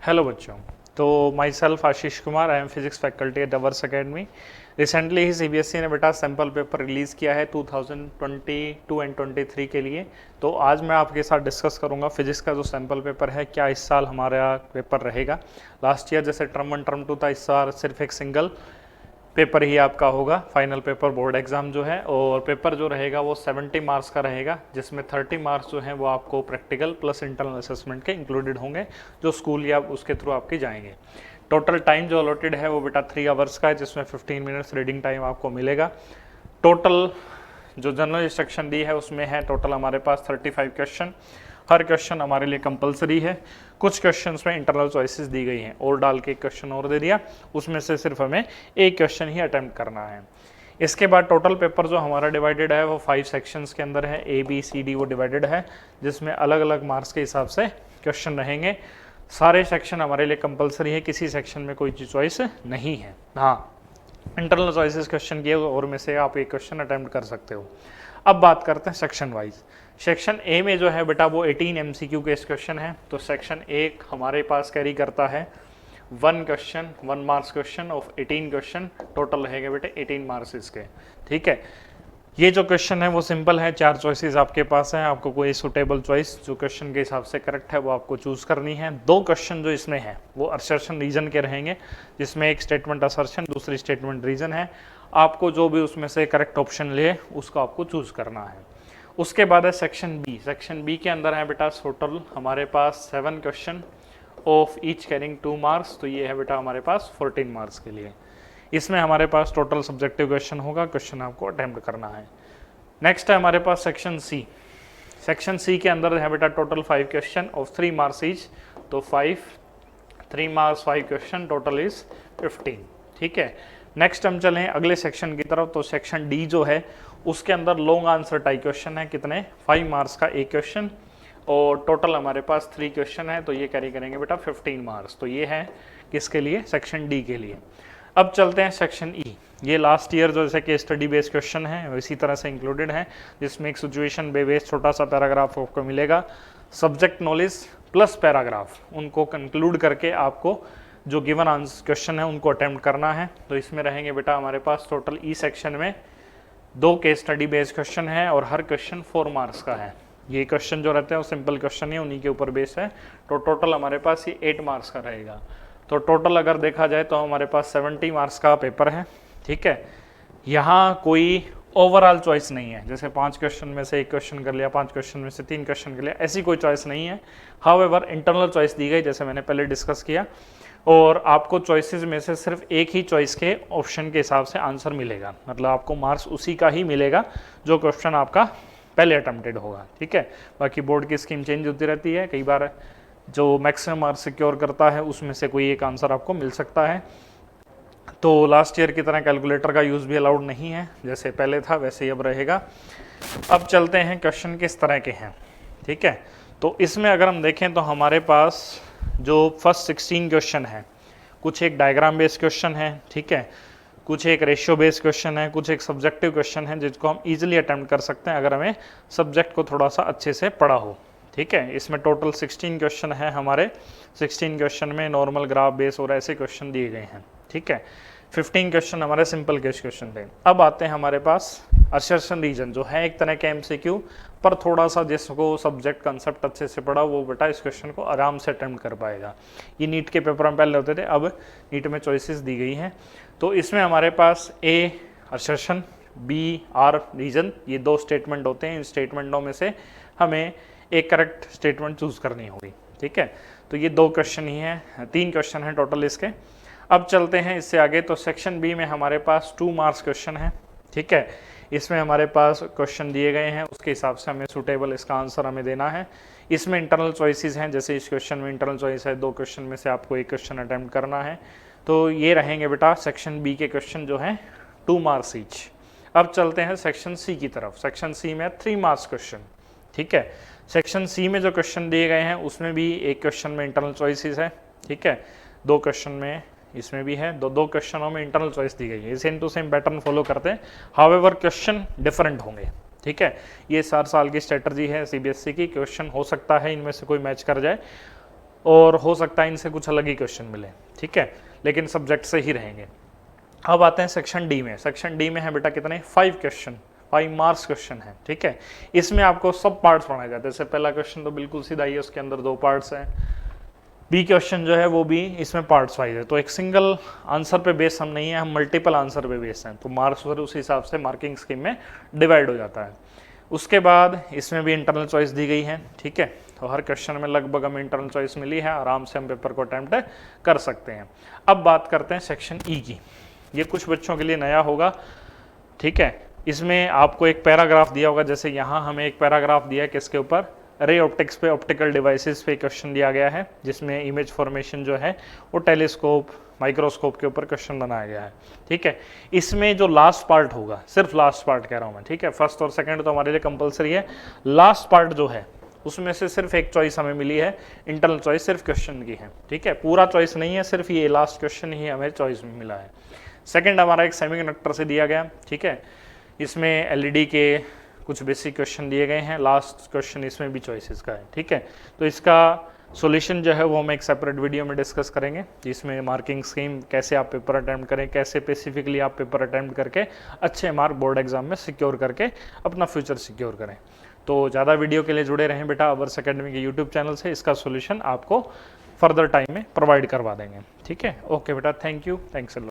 Hello बच्चों। तो myself Ashish Kumar, I am physics faculty at ours academy. Recently ही CBSE ने बेटा सैम्पल पेपर रिलीज़ किया है 2022 एंड 23 के लिए। तो आज मैं आपके साथ डिस्कस करूंगा फिजिक्स का जो सैम्पल पेपर है, क्या इस साल हमारा पेपर रहेगा। लास्ट ईयर जैसे टर्म 1 टर्म 2 था, इस बार सिर्फ एक सिंगल पेपर ही आपका होगा, फाइनल पेपर बोर्ड एग्जाम जो है। और पेपर जो रहेगा वो 70 मार्क्स का रहेगा, जिसमें 30 मार्क्स जो हैं वो आपको प्रैक्टिकल प्लस इंटरनल असेसमेंट के इंक्लूडेड होंगे, जो स्कूल या उसके थ्रू आपके जाएंगे। टोटल टाइम जो अलॉटेड है वो बेटा 3 आवर्स का है, जिसमें 15 मिनट्स रीडिंग टाइम आपको मिलेगा। टोटल जो जनरल इंस्ट्रक्शन दी है उसमें है टोटल हमारे पास 35 क्वेश्चन। हर क्वेश्चन हमारे लिए कंपलसरी है। कुछ क्वेश्चंस में इंटरनल चॉइसेस दी गई हैं, और डाल के एक क्वेश्चन और दे दिया, उसमें से सिर्फ हमें एक क्वेश्चन ही अटेम्प्ट करना है। इसके बाद टोटल पेपर जो हमारा डिवाइडेड है वो 5 सेक्शंस के अंदर है, ए बी सी डी वो डिवाइडेड है, जिसमें अलग अलग मार्क्स के हिसाब से क्वेश्चन रहेंगे। सारे सेक्शन हमारे लिए कंपलसरी है, किसी सेक्शन में कोई चॉइस नहीं है। हाँ, इंटरनल चॉइसेस क्वेश्चन किए और में से आप एक क्वेश्चन अटेम्प्ट कर सकते हो। अब बात करते हैं सेक्शन वाइज। सेक्शन ए में जो है बेटा वो 18 एमसीक्यू के क्वेश्चन है। तो सेक्शन ए हमारे पास कैरी करता है 1 question 1 marks question of 18 question, total रहेगा बेटे 18 मार्क्स इसके। ठीक है, ये जो क्वेश्चन है वो सिंपल है, 4 चॉइसेस आपके पास हैं, आपको कोई सुटेबल चॉइस जो क्वेश्चन के हिसाब से करेक्ट है वो आपको चूज करनी है। 2 क्वेश्चन जो इसमें है वो असर्शन रीजन के रहेंगे, जिसमें एक स्टेटमेंट असर्शन, दूसरी स्टेटमेंट रीजन है। आपको जो भी उसमें से करेक्ट ऑप्शन ले उसको आपको चूज करना है। उसके बाद है सेक्शन बी। सेक्शन बी के अंदर है बेटा टोटल हमारे पास 7 question of each carrying 2 marks. तो ये है बेटा हमारे पास 14 मार्क्स के लिए। इसमें हमारे पास टोटल सब्जेक्टिव क्वेश्चन होगा, क्वेश्चन आपको अटेम्प्ट करना है। नेक्स्ट है हमारे पास सेक्शन सी। सेक्शन सी के अंदर है बेटा total 5 question of 3 marks each. तो 3 मार्क्स 5 क्वेश्चन, टोटल इज 15। ठीक है, नेक्स्ट हम चलें अगले सेक्शन की तरफ। तो सेक्शन डी जो है उसके अंदर लॉन्ग आंसर टाइप क्वेश्चन है, कितने 5 मार्क्स का एक क्वेश्चन, और टोटल हमारे पास 3 क्वेश्चन है, तो ये कैरी करेंगे बेटा 15 मार्क्स। तो ये है किसके लिए, सेक्शन डी के लिए। अब चलते हैं सेक्शन ई। ये लास्ट ईयर जो जैसे कि स्टडी बेस्ड क्वेश्चन है इसी तरह से इंक्लूडेड है, जिसमें एक सिचुएशन बेस्ड छोटा सा पैराग्राफ आपको मिलेगा, सब्जेक्ट नॉलेज प्लस पैराग्राफ, उनको कंक्लूड करके आपको जो गिवन आंसर क्वेश्चन है उनको अटेम्प्ट करना है। तो इसमें रहेंगे बेटा हमारे पास टोटल ई सेक्शन में 2 केस स्टडी बेस्ड क्वेश्चन है, और हर क्वेश्चन 4 मार्क्स का है। ये क्वेश्चन जो रहते हैं वो सिंपल क्वेश्चन है, उन्हीं के ऊपर बेस है। तो टोटल हमारे पास ये 8 मार्क्स का रहेगा। तो टोटल अगर देखा जाए तो हमारे पास 70 मार्क्स का पेपर है। ठीक है, यहाँ कोई ओवरऑल चॉइस नहीं है, जैसे 5 क्वेश्चन में से 1 क्वेश्चन कर लिया, 5 क्वेश्चन में से 3 क्वेश्चन कर लिया, ऐसी कोई चॉइस नहीं है। हाउएवर इंटरनल चॉइस दी गई, जैसे मैंने पहले डिस्कस किया, और आपको चॉइसेस में से सिर्फ एक ही चॉइस के ऑप्शन के हिसाब से आंसर मिलेगा, मतलब आपको मार्क्स उसी का ही मिलेगा जो क्वेश्चन आपका पहले अटेम्प्टेड होगा। ठीक है, बाकी बोर्ड की स्कीम चेंज होती रहती है, कई बार जो मैक्सिमम मार्क्स सिक्योर करता है उसमें से कोई एक आंसर आपको मिल सकता है। तो लास्ट ईयर की तरह कैलकुलेटर का यूज़ भी अलाउड नहीं है, जैसे पहले था वैसे ही अब रहेगा। अब चलते हैं क्वेश्चन किस तरह के हैं। ठीक है, तो इसमें अगर हम देखें तो हमारे पास जो फर्स्ट 16 क्वेश्चन है, कुछ एक डायग्राम बेस्ड क्वेश्चन है, ठीक है, कुछ एक रेशियो बेस्ड क्वेश्चन है, कुछ एक सब्जेक्टिव क्वेश्चन है, जिसको हम इजीली अटेम्प्ट कर सकते हैं अगर हमें सब्जेक्ट को थोड़ा सा अच्छे से पढ़ा हो। ठीक है, इसमें टोटल 16 क्वेश्चन है हमारे। 16 क्वेश्चन में नॉर्मल, ग्राफ बेस और ऐसे क्वेश्चन दिए गए हैं। ठीक है, 15 क्वेश्चन हमारे सिंपल केस क्वेश्चन थे। अब आते हैं हमारे पास असर्शन रीजन, जो है एक तरह के एमसीक्यू, पर थोड़ा सा जिसको सब्जेक्ट कंसेप्ट अच्छे से पढ़ा वो बेटा इस क्वेश्चन को आराम से अटेम्प्ट कर पाएगा। ये नीट के पेपर में पहले होते थे, अब नीट में चॉइसेस दी गई हैं। तो इसमें हमारे पास ए असर्शन, बी आर रीजन, ये 2 स्टेटमेंट होते हैं। इन स्टेटमेंटों में से हमें एक करेक्ट स्टेटमेंट चूज करनी होगी। ठीक है, तो ये 2 क्वेश्चन ही हैं, 3 क्वेश्चन हैं टोटल इसके। अब चलते हैं इससे आगे। तो सेक्शन बी में हमारे पास 2 मार्क्स क्वेश्चन है। ठीक है, इसमें हमारे पास क्वेश्चन दिए गए हैं, उसके हिसाब से हमें सूटेबल इसका आंसर हमें देना है। इसमें इंटरनल चॉइसेस हैं, जैसे इस क्वेश्चन में इंटरनल चॉइस है, 2 क्वेश्चन में से आपको एक क्वेश्चन अटेम्प्ट करना है। तो ये रहेंगे बेटा सेक्शन बी के क्वेश्चन जो हैं 2 मार्क्स ईच। अब चलते हैं सेक्शन सी की तरफ। सेक्शन सी में 3 मार्क्स क्वेश्चन। ठीक है, सेक्शन सी में जो क्वेश्चन दिए गए हैं उसमें भी एक क्वेश्चन में इंटरनल चॉइसेस है। ठीक है, 2 क्वेश्चन में इसमें भी है, 2 क्वेश्चनों में इंटरनल चॉइस दी गई है। Same to same pattern follow करते हैं, हाउएवर क्वेश्चन डिफरेंट होंगे। ठीक है, ये 4 साल की स्ट्रेटजी है सीबीएसई की, क्वेश्चन हो सकता है इनमें से कोई मैच कर जाए। और हो सकता है इनसे कुछ अलग ही क्वेश्चन मिले, ठीक है, लेकिन सब्जेक्ट से ही रहेंगे। अब आते हैं सेक्शन डी में। सेक्शन डी में है बेटा कितने, 5 क्वेश्चन, 5 मार्क्स क्वेश्चन है, ठीक है। इसमें आपको सब पार्ट्स पढ़ाए जाते हैं। जैसे पहला क्वेश्चन तो बिल्कुल सीधा ही है, उसके अंदर 2 पार्ट्स हैं। बी क्वेश्चन जो है वो भी इसमें पार्ट्स वाइज है, तो एक सिंगल आंसर पे बेस हम नहीं है, हम मल्टीपल आंसर पे बेस हैं, तो मार्क्स फिर उस हिसाब से मार्किंग स्कीम में डिवाइड हो जाता है। उसके बाद इसमें भी इंटरनल चॉइस दी गई है, ठीक है, तो हर क्वेश्चन में लगभग हमें इंटरनल चॉइस मिली है, आराम से हम पेपर को अटेम्प्ट कर सकते हैं। अब बात करते हैं सेक्शन ई की। ये कुछ बच्चों के लिए नया होगा, ठीक है। इसमें आपको एक पैराग्राफ दिया होगा, जैसे यहाँ हमें एक पैराग्राफ दिया है किसके ऊपर, रे ऑप्टिक्स पे, ऑप्टिकल डिवाइसेस पे क्वेश्चन दिया गया है, जिसमें इमेज फॉर्मेशन जो है वो टेलीस्कोप, माइक्रोस्कोप के ऊपर क्वेश्चन बनाया गया है, ठीक है। इसमें जो लास्ट पार्ट होगा, सिर्फ लास्ट पार्ट कह रहा हूँ मैं, ठीक है, फर्स्ट और सेकंड तो हमारे लिए कंपलसरी है, लास्ट पार्ट जो है उसमें से सिर्फ एक चॉइस हमें मिली है, इंटरनल चॉइस सिर्फ क्वेश्चन की है, ठीक है, पूरा चॉइस नहीं है, सिर्फ ये लास्ट क्वेश्चन ही हमें चॉइस में मिला है। सेकंड हमारा एक सेमीकंडक्टर से दिया गया, ठीक है, इसमें एलईडी के कुछ बेसिक क्वेश्चन दिए गए हैं, लास्ट क्वेश्चन इसमें भी चॉइसेस का है, ठीक है। तो इसका सॉल्यूशन जो है वो हम एक सेपरेट वीडियो में डिस्कस करेंगे, जिसमें मार्किंग स्कीम, कैसे आप पेपर अटेम्प्ट करें, कैसे स्पेसिफिकली आप पेपर अटेम्प्ट करके अच्छे मार्क बोर्ड एग्जाम में सिक्योर करके अपना फ्यूचर सिक्योर करें। तो ज़्यादा वीडियो के लिए जुड़े रहें बेटा अवर्स एकेडमी के यूट्यूब चैनल से, इसका सोल्यूशन आपको फर्दर टाइम में प्रोवाइड करवा देंगे, ठीक है। ओके बेटा, thank you, thanks a lot.